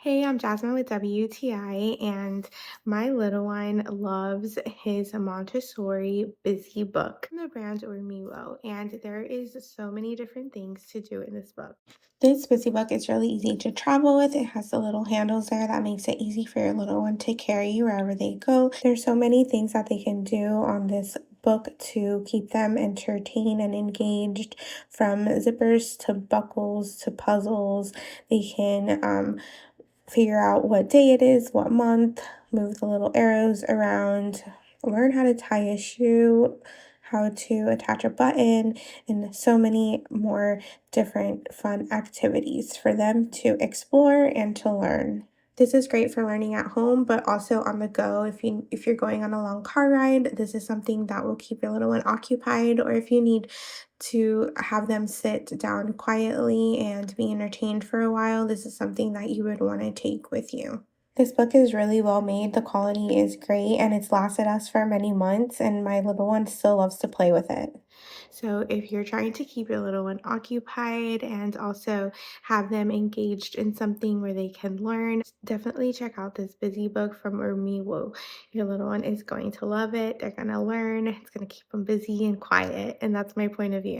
Hey, I'm Jasmine with WTI, and my little one loves his Montessori busy book from the brand URMYWO, and there is so many different things to do in this book. This busy book is really easy to travel with. It has the little handles there that makes it easy for your little one to carry wherever they go. There's so many things that they can do on this book to keep them entertained and engaged, from zippers to buckles to puzzles. They can figure out what day it is, what month, move the little arrows around, learn how to tie a shoe, how to attach a button, and so many more different fun activities for them to explore and to learn. This is great for learning at home, but also on the go. If you're going on a long car ride, this is something that will keep your little one occupied, or if you need to have them sit down quietly and be entertained for a while, this is something that you would want to take with you. This book is really well made. The quality is great and it's lasted us for many months, and my little one still loves to play with it. So, if you're trying to keep your little one occupied and also have them engaged in something where they can learn, definitely check out this busy book from URMYWO. Your little one is going to love it. They're going to learn. It's going to keep them busy and quiet. And that's my point of view.